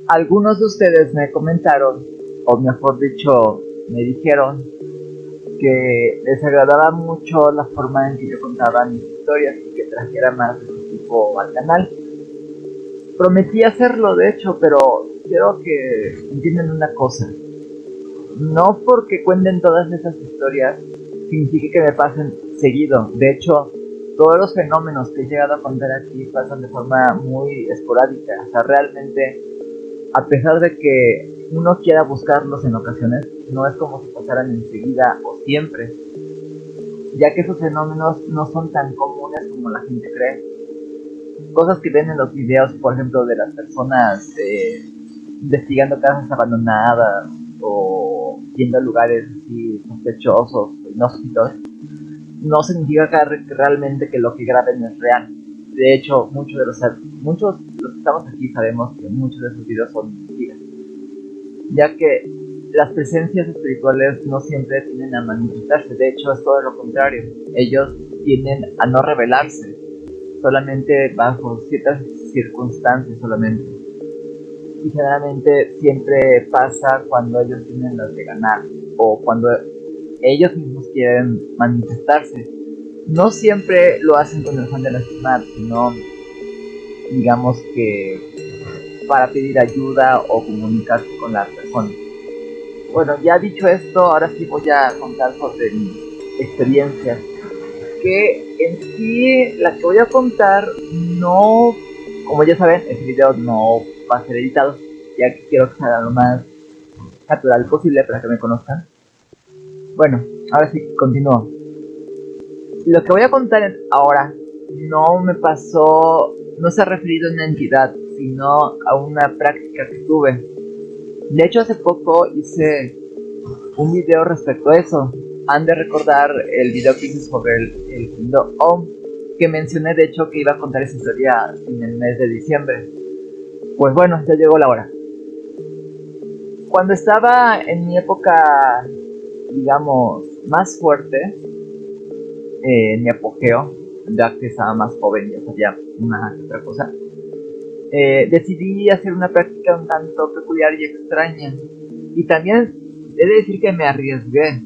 Algunos de ustedes me comentaron, o mejor dicho, me dijeron que les agradaba mucho la forma en que yo contaba mis historias y que trajera más de ese tipo al canal. Prometí hacerlo, de hecho, pero quiero que entiendan una cosa. No porque cuenten todas esas historias significa que me pasen seguido. De hecho, todos los fenómenos que he llegado a contar aquí pasan de forma muy esporádica. O sea, realmente, a pesar de que uno quiera buscarlos en ocasiones, no es como si pasaran enseguida o siempre, ya que esos fenómenos no son tan comunes como la gente cree. Cosas que ven en los videos, por ejemplo, de las personas investigando casas abandonadas o yendo a lugares así sospechosos, inhóspitos, no significa que realmente que lo que graben es real. De hecho, muchos de los que estamos aquí sabemos que muchos de esos videos son mentiras, ya que las presencias espirituales no siempre tienden a manifestarse. De hecho, es todo lo contrario. Ellos tienden a no revelarse, solamente bajo ciertas circunstancias solamente. Y generalmente siempre pasa cuando ellos tienen las de ganar o cuando ellos mismos quieren manifestarse. No siempre lo hacen con el afán de lastimar, sino digamos que para pedir ayuda o comunicarse con la persona. Bueno, ya dicho esto, ahora sí voy a contar sobre mi experiencia. Que en sí, la que voy a contar, no, como ya saben, este video no va a ser editado, ya que quiero que sea lo más natural posible para que me conozcan. Bueno, ahora sí, continúo. Lo que voy a contar ahora no me pasó, no se ha referido a una entidad, sino a una práctica que tuve. De hecho, hace poco hice un video respecto a eso. Han de recordar el video que hice sobre el mundo Om, que mencioné de hecho que iba a contar esa historia en el mes de diciembre. Pues bueno, ya llegó la hora. Cuando estaba en mi época, digamos, más fuerte, en mi apogeo, ya que estaba más joven y ya sabía una que otra cosa, decidí hacer una práctica un tanto peculiar y extraña. Y también he de decir que me arriesgué,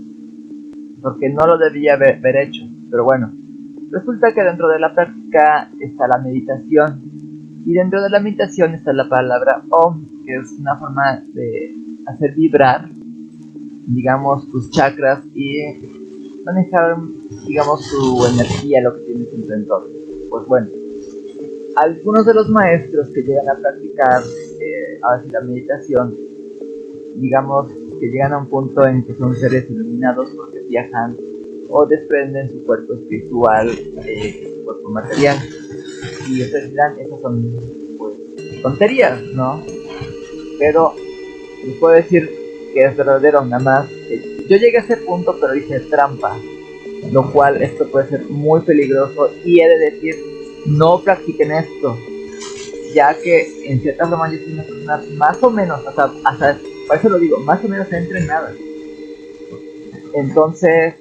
porque no lo debía haber hecho. Pero bueno, resulta que dentro de la práctica está la meditación. Y dentro de la meditación está la palabra Om, que es una forma de hacer vibrar, digamos, tus chakras y manejar, digamos, tu energía, lo que tienes en tu entorno. Pues bueno, algunos de los maestros que llegan a practicar a la meditación, digamos que llegan a un punto en que son seres iluminados porque viajan o desprenden su cuerpo espiritual de su cuerpo material. Y ustedes dirán, esas son pues tonterías, ¿no? Pero les puedo decir que es verdadero, nada más. Yo llegué a ese punto, pero hice trampa, lo cual esto puede ser muy peligroso y he de decir, no practiquen esto, ya que en cierta forma yo soy una persona más o menos, hasta por eso lo digo, más o menos entrenada. Entonces,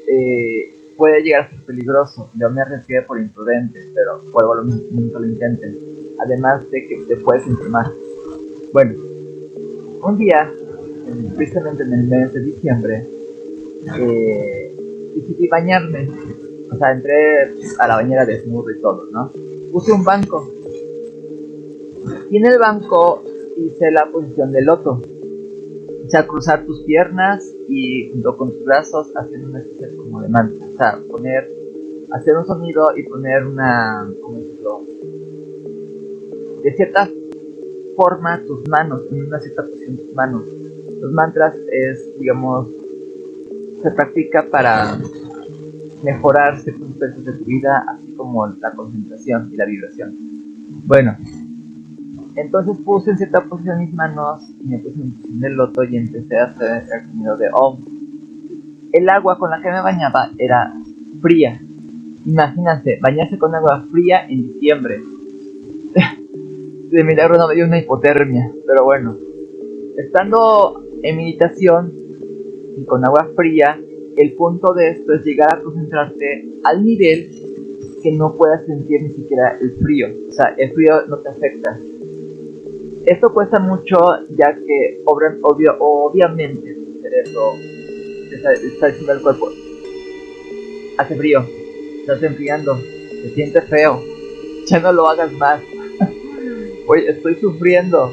puede llegar a ser peligroso. Yo me arriesgué por imprudente, pero vuelvo a lo mismo, nunca lo intenten. Además de que te puedes enfermar. Bueno, un día, precisamente en el mes de diciembre, decidí bañarme. O sea, entré a la bañera desnudo y todo, ¿no? Puse un banco. Y en el banco hice la posición de loto. O sea, cruzar tus piernas y junto con tus brazos haciendo una especie como de mantra. O sea, hacer un sonido y poner una, ¿cómo decirlo? De cierta forma tus manos, en una cierta posición tus manos. Los mantras es, digamos, se practica para mejorar ciertos aspectos de tu vida, así como la concentración y la vibración. Bueno, entonces puse en cierta posición mis manos y me puse en posición del loto y empecé a hacer el sonido de Om. El agua con la que me bañaba era fría. Imagínense, bañarse con agua fría en diciembre. De milagro no me dio una hipotermia, pero bueno. Estando en meditación y con agua fría, el punto de esto es llegar a concentrarte al nivel que no puedas sentir ni siquiera el frío. O sea, el frío no te afecta. Esto cuesta mucho, ya que obviamente tu cerebro está diciendo al cuerpo, hace frío, estás enfriando, se siente feo, ya no lo hagas más, oye, estoy sufriendo.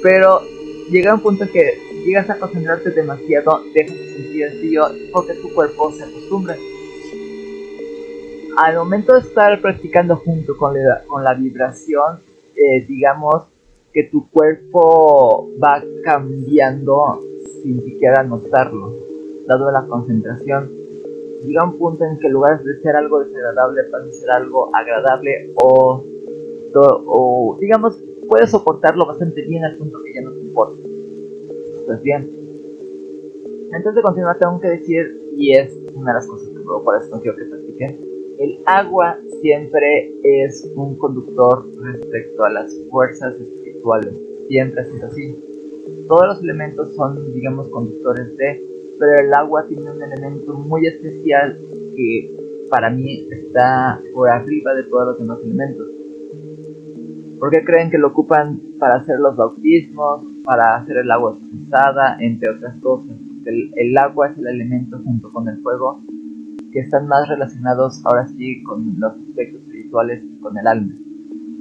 Pero llega un punto en que llegas a concentrarte demasiado, dejas de sentir el frío porque tu cuerpo se acostumbra. Al momento de estar practicando junto con la vibración, digamos que tu cuerpo va cambiando sin siquiera notarlo, dado la concentración. Llega un punto en que en lugar de ser algo desagradable pasa a ser algo agradable o digamos, puedes soportarlo bastante bien al punto que ya no te importa. Pues bien, antes de continuar tengo que decir, y es una de las cosas que por eso no quiero que practiquen, el agua siempre es un conductor respecto a las fuerzas espirituales, siempre ha sido así. Todos los elementos son, digamos, conductores de, pero el agua tiene un elemento muy especial que para mí está por arriba de todos los demás elementos. ¿Por qué creen que lo ocupan para hacer los bautismos, para hacer el agua purificada, entre otras cosas? El agua es el elemento junto con el fuego que están más relacionados ahora sí con los aspectos espirituales y con el alma.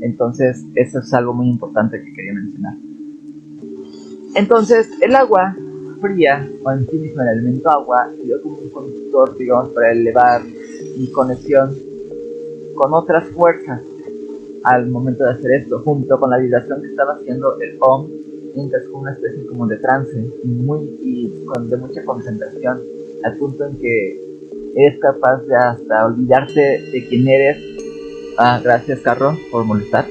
Entonces, eso es algo muy importante que quería mencionar. Entonces, el agua fría, o en sí mismo el elemento agua, sirvió como un conductor, digamos, para elevar mi conexión con otras fuerzas al momento de hacer esto, junto con la vibración que estaba haciendo el Om, entras con una especie como de trance de mucha concentración, al punto en que eres capaz de hasta olvidarte de quién eres. Gracias, Carro, por molestar.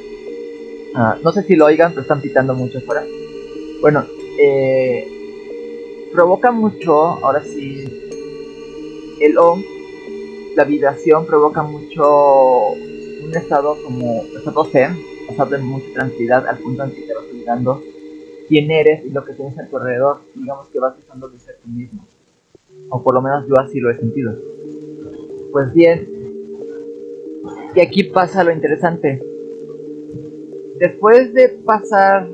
No sé si lo oigan, pero están pitando mucho afuera. Bueno, provoca mucho, ahora sí, el Om, la vibración provoca mucho un estado como estado zen, estado de mucha tranquilidad, al punto en que te vas olvidando quién eres y lo que tienes a tu alrededor. Digamos que vas dejando de ser tú mismo, o por lo menos yo así lo he sentido. Pues bien, y aquí pasa lo interesante. Después de pasar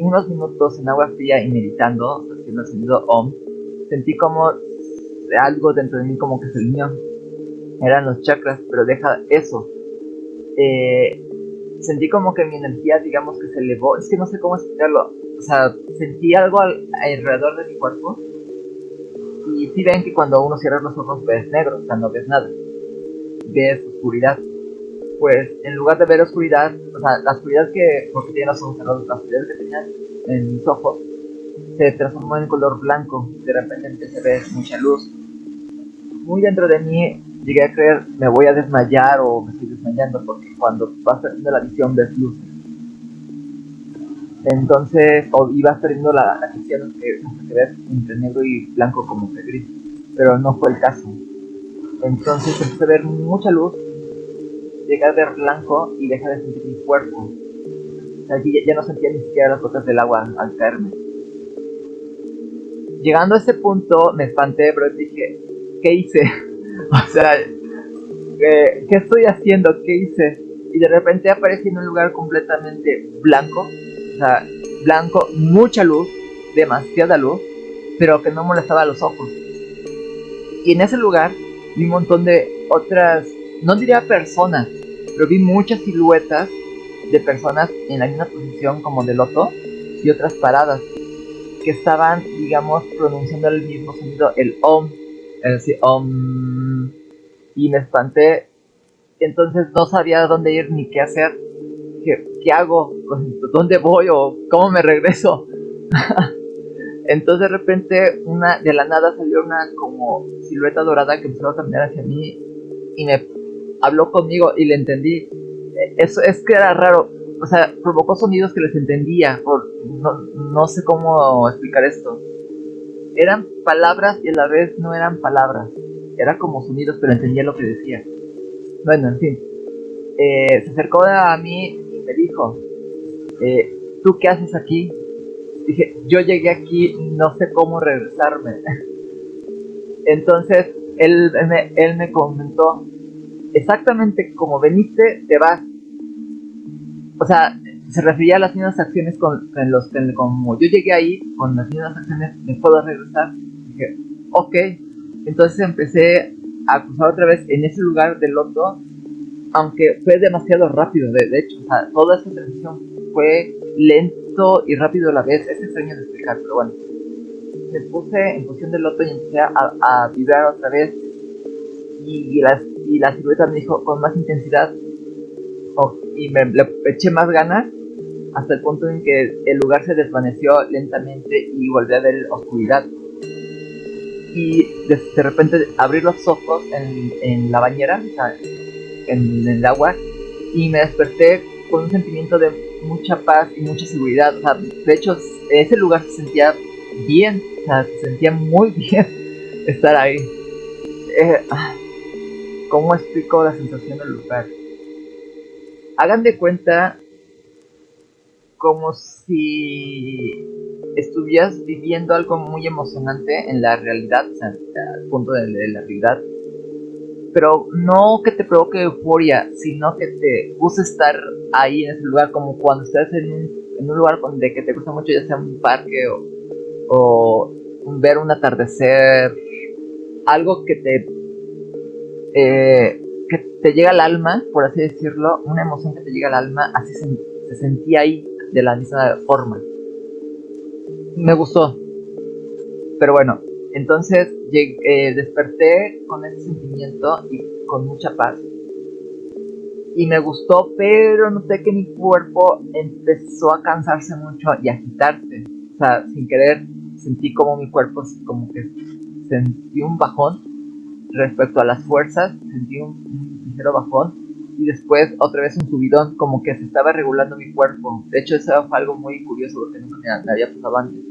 unos minutos en agua fría y meditando, haciendo el sonido Om, sentí como algo dentro de mí como que se alineó. Eran los chakras, pero deja eso. Sentí como que mi energía, digamos que se elevó. Es que no sé cómo explicarlo. O sea, sentí algo alrededor de mi cuerpo. Y si ven que cuando uno cierra los ojos ves negro, o sea, no ves nada. Ves oscuridad. Pues en lugar de ver oscuridad, o sea, la oscuridad que, porque tiene los ojos cerrados, la oscuridad que tenía en mis ojos se transformó en color blanco. De repente empecé a ver mucha luz. Muy dentro de mí llegué a creer, me voy a desmayar o me estoy desmayando, porque cuando vas perdiendo la visión ves luces. Entonces, o ibas perdiendo la visión que ves entre negro y blanco como que gris, pero no fue el caso. Entonces empecé a ver mucha luz, llegué a ver blanco y dejé de sentir mi cuerpo. O sea, ya no sentía ni siquiera las gotas del agua al caerme. Llegando a ese punto me espanté, pero dije, ¿qué hice? O sea, ¿qué estoy haciendo? ¿Qué hice? Y de repente aparecí en un lugar completamente blanco, o sea, blanco, mucha luz, demasiada luz, pero que no molestaba a los ojos. Y en ese lugar vi un montón de otras, no diría personas, pero vi muchas siluetas de personas en la misma posición como de loto y otras paradas que estaban, digamos, pronunciando el mismo sonido, el Om, es decir, Om, y me espanté. Entonces no sabía dónde ir ni qué hacer. ¿Qué hago? ¿Dónde voy o cómo me regreso? Entonces de repente de la nada salió una como silueta dorada que empezó a caminar hacia mí y me habló conmigo y le entendí. Eso es que era raro. O sea, provocó sonidos que les entendía. No sé cómo explicar esto. Eran palabras y a la vez no eran palabras. Era como sonidos, pero entendía lo que decía. Bueno, en fin. Se acercó a mí y me dijo, ¿tú qué haces aquí? Dije, yo llegué aquí, no sé cómo regresarme. Entonces él me comentó, exactamente como veniste, te vas. O sea, se refería a las mismas acciones como yo llegué ahí, con las mismas acciones me puedo regresar. Dije, ok, entonces empecé a cruzar otra vez en ese lugar del loto, aunque fue demasiado rápido, de hecho, o sea, toda esa transición fue lento y rápido a la vez, es extraño de explicar, pero bueno. Me puse en posición del loto y empecé a vibrar otra vez, y la silueta me dijo con más intensidad, y le eché más ganas, hasta el punto en que el lugar se desvaneció lentamente y volví a ver oscuridad. Y de repente abrí los ojos en la bañera, o sea, en el agua, y me desperté con un sentimiento de mucha paz y mucha seguridad. O sea, de hecho, ese lugar se sentía bien, o sea, se sentía muy bien estar ahí. Eh, ¿Cómo explico la sensación del lugar? Hagan de cuenta como si estuvieras viviendo algo muy emocionante en la realidad, o sea, al punto de la realidad, pero no que te provoque euforia, sino que te gusta estar ahí en ese lugar, como cuando estás en un lugar donde que te gusta mucho, ya sea un parque o ver un atardecer, algo que te llega al alma, por así decirlo, una emoción que te llega al alma, así se sentía ahí de la misma forma. Me gustó, pero bueno, entonces desperté con ese sentimiento y con mucha paz. Y me gustó, pero noté que mi cuerpo empezó a cansarse mucho y a agitarse. O sea, sin querer sentí como mi cuerpo como que sentí un bajón respecto a las fuerzas, sentí un ligero bajón y después otra vez un subidón, como que se estaba regulando mi cuerpo. De hecho, eso fue algo muy curioso porque nunca me había pasado antes.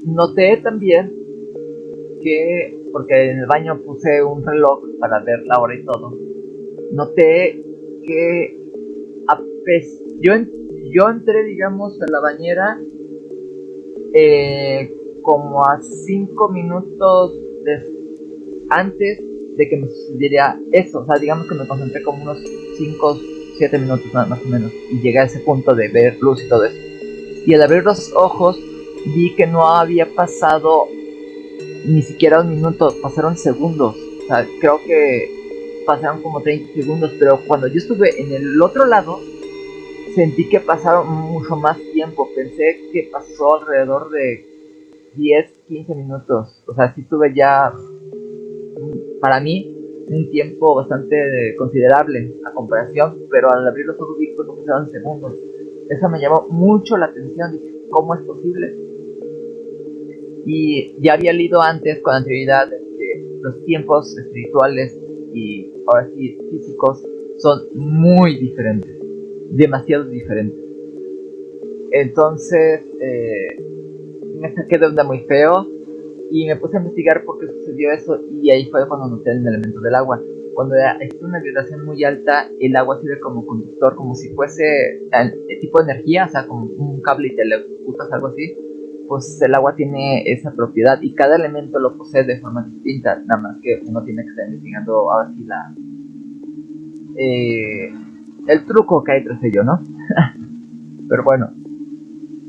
Noté también que, porque en el baño puse un reloj para ver la hora y todo, noté que yo, yo entré, digamos, a la bañera como a 5 minutos antes de que me sucediera eso. O sea, digamos que me concentré como unos 5 7 minutos más o menos, y llegué a ese punto de ver luz y todo eso. Y al abrir los ojos vi que no había pasado ni siquiera un minuto, pasaron segundos. O sea, creo que pasaron como 30 segundos, pero cuando yo estuve en el otro lado, sentí que pasaron mucho más tiempo. Pensé que pasó alrededor de 10 15 minutos. O sea, sí tuve ya, para mí, un tiempo bastante considerable a comparación, pero al abrir los ojos vi que pasaron segundos. Eso me llamó mucho la atención. Dije, ¿cómo es posible? Y ya había leído antes con anterioridad que los tiempos espirituales y ahora sí físicos son muy diferentes, demasiado diferentes. Entonces me saqué de onda muy feo y me puse a investigar por qué sucedió eso, y ahí fue cuando noté el elemento del agua. Cuando existe una vibración muy alta, el agua sirve como conductor, como si fuese el tipo de energía, o sea, como un cable y te electrocutas, algo así. Pues el agua tiene esa propiedad y cada elemento lo posee de forma distinta, nada más que uno tiene que estar investigando ahora sí eh, el truco que hay tras ello, ¿no? Pero bueno,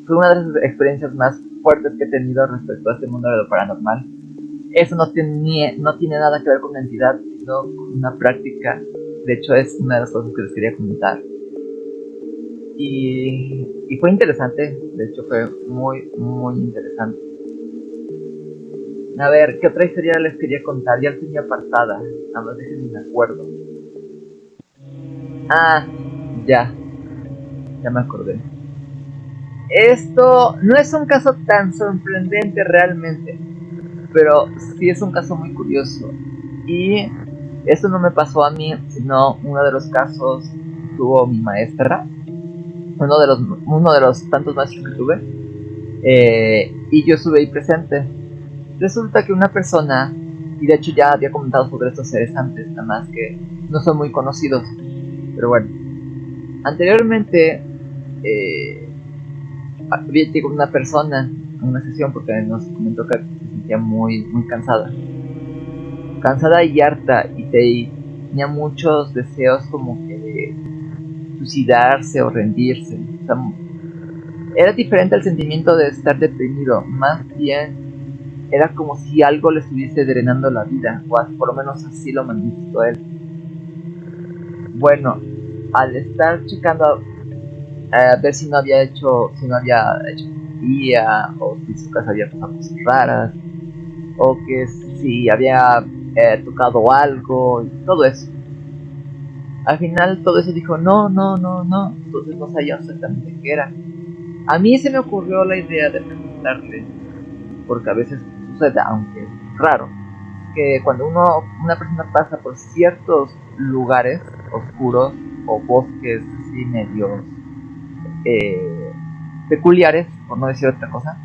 fue una de las experiencias más fuertes que he tenido respecto a este mundo de lo paranormal. Eso no tiene nada que ver con una entidad, sino con una práctica. De hecho, es una de las cosas que les quería comentar. Y fue interesante, de hecho fue muy, muy interesante. A ver, ¿qué otra historia les quería contar? Ya la tenía apartada, nada más déjenme me acuerdo. Ah, ya, ya me acordé. Esto no es un caso tan sorprendente realmente, pero sí es un caso muy curioso. Y esto no me pasó a mí, sino uno de los casos tuvo mi maestra, uno de los tantos maestros que tuve, y yo estuve ahí presente. Resulta que una persona, y de hecho ya había comentado sobre estos seres antes, nada más que no son muy conocidos, pero bueno, anteriormente había llegado una persona a una sesión porque nos comentó que se sentía muy, muy cansada y harta, y tenía muchos deseos como que de suicidarse o rendirse. sea, era diferente el sentimiento de estar deprimido, más bien era como si algo le estuviese drenando la vida, o por lo menos así lo manifestó él. Bueno, al estar checando a ver si no había hecho brujería, o si su casa había pasado cosas raras, o que si había tocado algo, y todo eso. Al final todo eso dijo, no, no, no, no, entonces no sabía exactamente qué era. A mí se me ocurrió la idea de preguntarle, porque a veces sucede, aunque es raro, que cuando una persona pasa por ciertos lugares oscuros o bosques así medios eh, peculiares, por no decir otra cosa,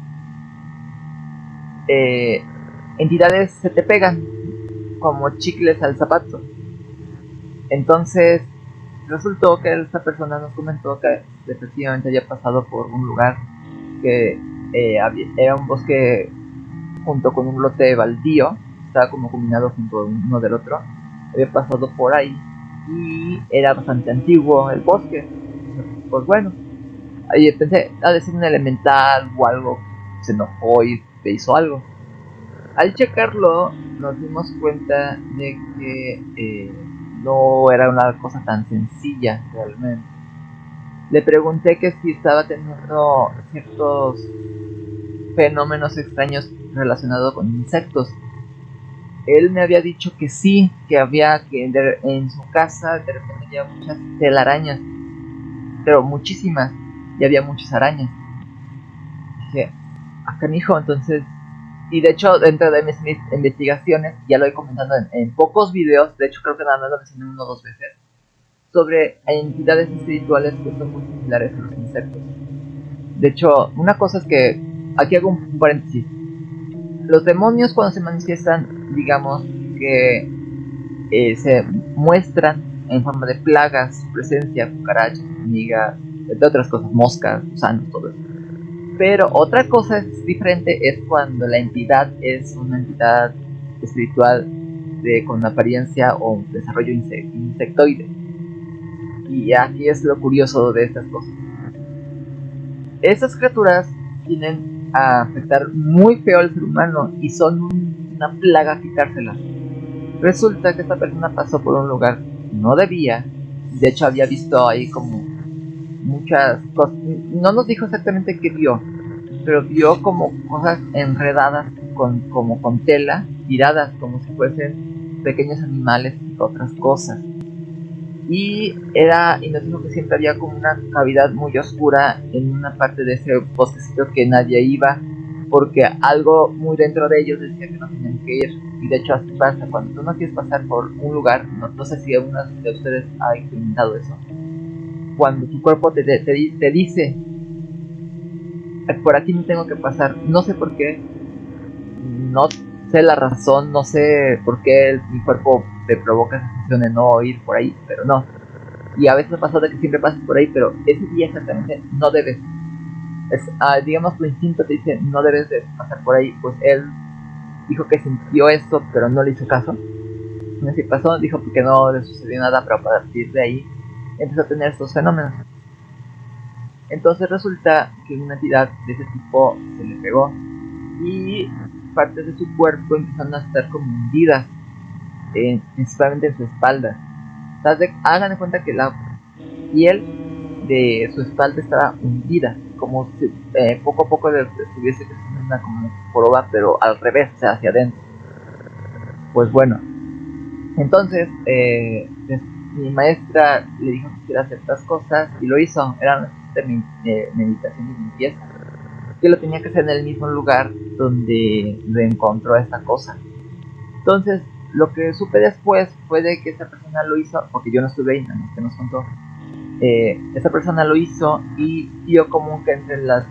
eh, entidades se te pegan como chicles al zapato. Entonces resultó que esta persona nos comentó que efectivamente había pasado por un lugar que era un bosque junto con un lote baldío, estaba como combinado junto uno del otro, había pasado por ahí y era bastante antiguo el bosque. Pues bueno, ahí pensé, ha de ser un elemental o algo, se enojó y te hizo algo. Al checarlo nos dimos cuenta de que no era una cosa tan sencilla realmente. Le pregunté que si estaba teniendo ciertos fenómenos extraños relacionados con insectos. Él me había dicho que sí, que había que en su casa de repente había muchas telarañas, pero muchísimas, y había muchas arañas. Dije, acá mi hijo, entonces, y de hecho dentro de mis investigaciones, ya lo he comentado en pocos videos, de hecho creo que nada más lo mencioné uno o dos veces, sobre entidades espirituales que son muy similares a los insectos. De hecho, una cosa es que, aquí hago un paréntesis, los demonios cuando se manifiestan, digamos que se muestran en forma de plagas, su presencia, cucarachas, hormigas, entre otras cosas, moscas, gusanos, todo eso. Pero otra cosa es diferente es cuando la entidad es una entidad espiritual con apariencia o desarrollo insectoide. Y aquí es lo curioso de estas cosas. Esas criaturas tienden a afectar muy feo al ser humano y son una plaga quitárselas. Resulta que esta persona pasó por un lugar que no debía. De hecho había visto ahí como muchas cosas. No nos dijo exactamente qué vio, pero vio como cosas enredadas como con tela, tiradas como si fuesen pequeños animales y otras cosas. Y nos dijo que siempre había como una cavidad muy oscura en una parte de ese bosquecito que nadie iba, porque algo muy dentro de ellos decía que no tenían que ir. Y de hecho así pasa, cuando tú no quieres pasar por un lugar, no sé si alguna de ustedes ha experimentado eso, cuando tu cuerpo te dice, por aquí no tengo que pasar, no sé por qué, no sé la razón, no sé por qué mi cuerpo te provoca esa sensación de no ir por ahí, pero no. Y a veces me pasa de que siempre pasas por ahí, pero ese día exactamente no debes. Digamos, tu instinto te dice no debes de pasar por ahí. Pues él dijo que sintió esto, pero no le hizo caso. Y así pasó, dijo que no le sucedió nada, pero a partir de ahí empezó a tener estos fenómenos. Entonces resulta que una entidad de ese tipo se le pegó y partes de su cuerpo empezaron a estar como hundidas, principalmente en su espalda. Hagan de cuenta que la piel de su espalda estaba hundida, como si poco a poco estuviese creciendo una como joroba, pero al revés, o sea, hacia adentro. Pues bueno, entonces mi maestra le dijo que hiciera ciertas cosas y lo hizo. Era una meditación y limpieza, que lo tenía que hacer en el mismo lugar donde le encontró esta cosa. Entonces, lo que supe después fue de que esa persona lo hizo, porque yo no estuve ahí, nada más que nos contó. Esa persona lo hizo y vio como que entre los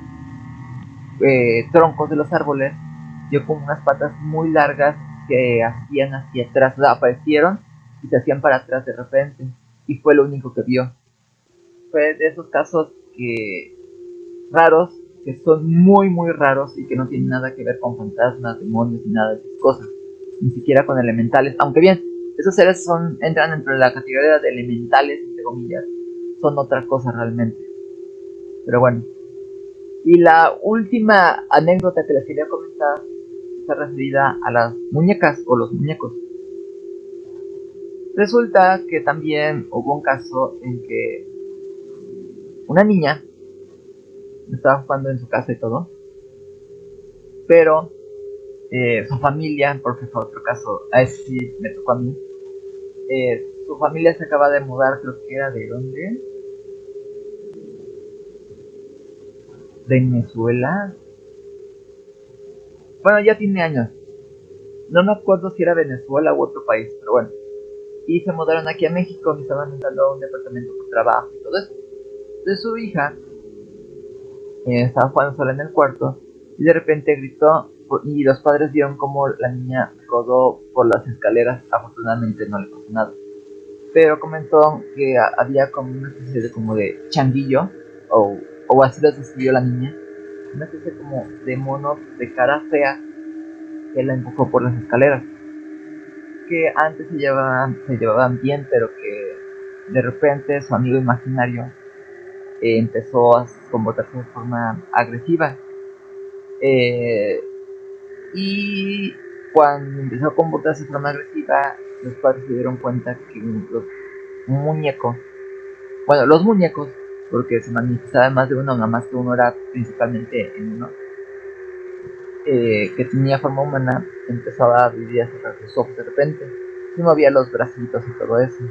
troncos de los árboles dio como unas patas muy largas que hacían hacia atrás, o sea, aparecieron y se hacían para atrás de repente, y fue lo único que vio. Fue de esos casos que raros, que son muy muy raros y que no tienen nada que ver con fantasmas, demonios ni nada de esas cosas, ni siquiera con elementales, aunque bien, esos seres entran dentro de la categoría de elementales, entre comillas, son otra cosa realmente. Pero bueno. Y la última anécdota que les quería comentar está referida a las muñecas o los muñecos. Resulta que también hubo un caso en que una niña estaba jugando en su casa y todo, pero su familia, porque fue otro caso, a ese sí me tocó a mí, su familia se acaba de mudar, creo que era de dónde, de Venezuela. Bueno, ya tiene años. No me acuerdo si era Venezuela u otro país, pero bueno. Y se mudaron aquí a México y estaban rentando un departamento por trabajo y todo eso. Entonces su hija estaba jugando sola en el cuarto y de repente gritó y los padres vieron como la niña rodó por las escaleras. Afortunadamente no le pasó nada. Pero comentó que había como una especie de como de changuillo o, o así lo describió la niña, una especie como de mono de cara fea que la empujó por las escaleras, que antes se llevaban bien, pero que de repente su amigo imaginario empezó a comportarse de forma agresiva. Eh, y cuando empezó a comportarse de forma agresiva, los padres se dieron cuenta que los muñecos, bueno, los muñecos, porque se manifestaban más de uno, nada más que uno era principalmente en uno, que tenía forma humana, empezaba a abrir y a cerrar sus ojos de repente, y movía los bracitos y todo eso.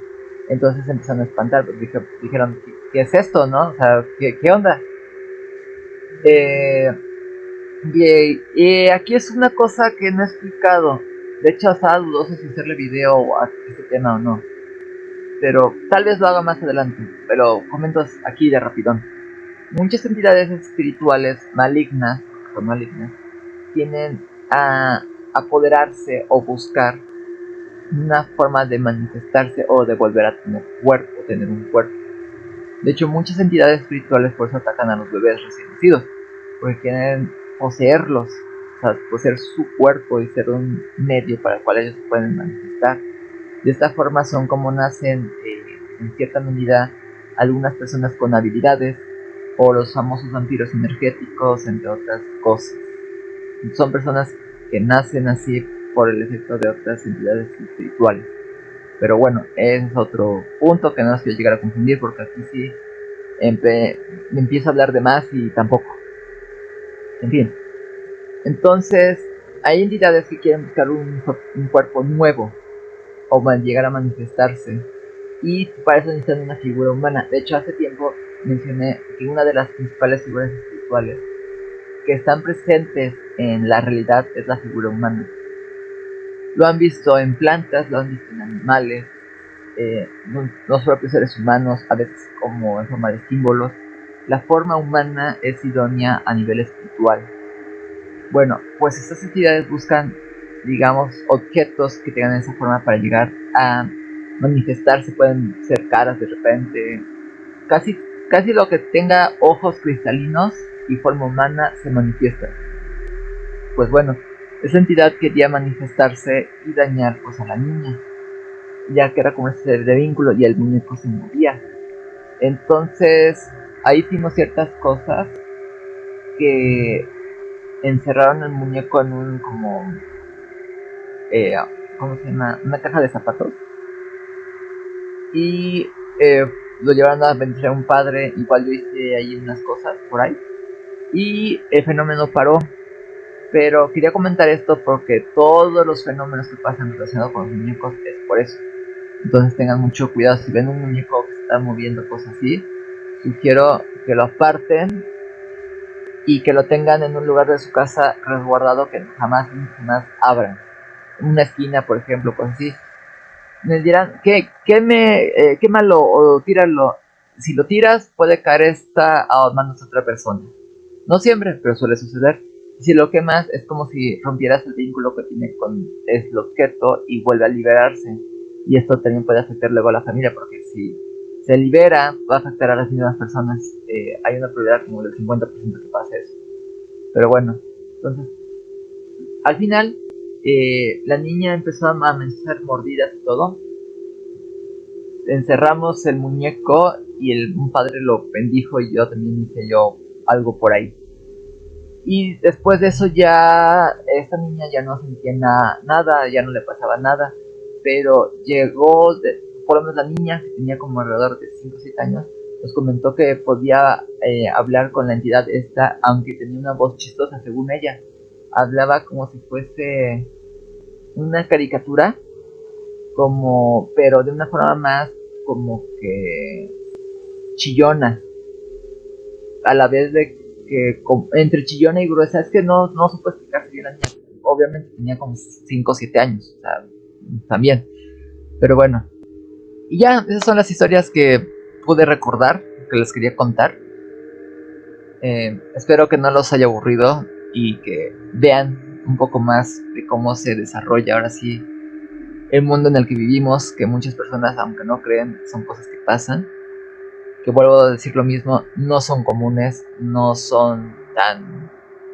Entonces empezaron a espantar, porque dijeron, ¿qué es esto, no? O sea, ¿qué onda? Eh, y aquí es una cosa que no he explicado. De hecho, estaba dudoso si hacerle video a este tema o no. Pero tal vez lo haga más adelante. Pero comento aquí de rapidón. Muchas entidades espirituales malignas, son malignas, tienen a apoderarse o buscar una forma de manifestarse o de volver a tener cuerpo, tener un cuerpo. De hecho, muchas entidades espirituales por eso atacan a los bebés recién nacidos, porque quieren poseerlos, o sea, poseer su cuerpo y ser un medio para el cual ellos se pueden manifestar. De esta forma son como nacen, en cierta medida, algunas personas con habilidades, o los famosos vampiros energéticos, entre otras cosas. Son personas que nacen así por el efecto de otras entidades espirituales. Pero bueno, es otro punto que no nos quiero llegar a confundir, porque aquí sí me empiezo a hablar de más y tampoco. En fin. Entonces, hay entidades que quieren buscar un cuerpo nuevo o llegar a manifestarse. Y para eso necesitan una figura humana. De hecho, hace tiempo mencioné que una de las principales figuras espirituales que están presentes en la realidad es la figura humana. Lo han visto en plantas, lo han visto en animales, los propios seres humanos, a veces como en forma de símbolos. La forma humana es idónea a nivel espiritual. Bueno, pues estas entidades buscan, digamos, objetos que tengan esa forma para llegar a manifestarse. Pueden ser caras de repente, casi, casi lo que tenga ojos cristalinos y forma humana se manifiesta. Pues bueno, esa entidad quería manifestarse y dañar pues a la niña, ya que era como ese de vínculo y el muñeco se movía. Entonces, ahí hicimos ciertas cosas que encerraron el muñeco en un como, eh, ¿cómo se llama? Una caja de zapatos. Y lo llevaron a bendecir a un padre, igual yo hice ahí unas cosas por ahí. Y el fenómeno paró. Pero quería comentar esto porque todos los fenómenos que pasan relacionados con los muñecos es por eso. Entonces tengan mucho cuidado si ven un muñeco que se está moviendo, cosas así. Sugiero que lo aparten y que lo tengan en un lugar de su casa resguardado que jamás abran. En una esquina, por ejemplo, cosas así. Me dirán, quémalo o tíralo. Si lo tiras, puede caer esta a manos de otra persona. No siempre, pero suele suceder. Si lo quemas, es como si rompieras el vínculo que tiene con el objeto y vuelve a liberarse. Y esto también puede afectar luego a la familia, porque si se libera, va a afectar a las mismas personas. Hay una probabilidad como del 50% que pase eso. Pero bueno, entonces, al final, la niña empezó a amenazar mordidas y todo. encerramos el muñeco y un padre lo bendijo y yo también hice yo algo por ahí. Y después de eso ya esta niña ya no sentía nada, ya no le pasaba nada, pero llegó, por lo menos la niña, que tenía como alrededor de 5 o 7 años, nos comentó que podía hablar con la entidad esta, aunque tenía una voz chistosa según ella. Hablaba como si fuese una caricatura, como, pero de una forma más como que chillona, a la vez de que entre chillona y gruesa. Es que no se puede explicar si la niña, obviamente tenía como 5 o 7 años, o sea, también, pero bueno. Y ya, esas son las historias que pude recordar, que les quería contar. Espero que no los haya aburrido y que vean un poco más de cómo se desarrolla ahora sí el mundo en el que vivimos, que muchas personas, aunque no creen, son cosas que pasan, que vuelvo a decir lo mismo, no son comunes, no son tan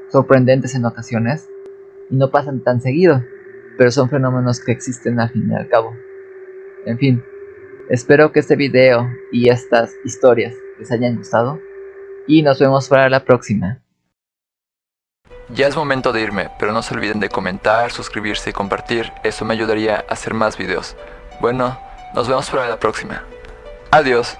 sorprendentes en ocasiones y no pasan tan seguido, pero son fenómenos que existen al fin y al cabo. En fin, espero que este video y estas historias les hayan gustado y nos vemos para la próxima. Ya es momento de irme, pero no se olviden de comentar, suscribirse y compartir, eso me ayudaría a hacer más videos. Bueno, nos vemos para la próxima. Adiós.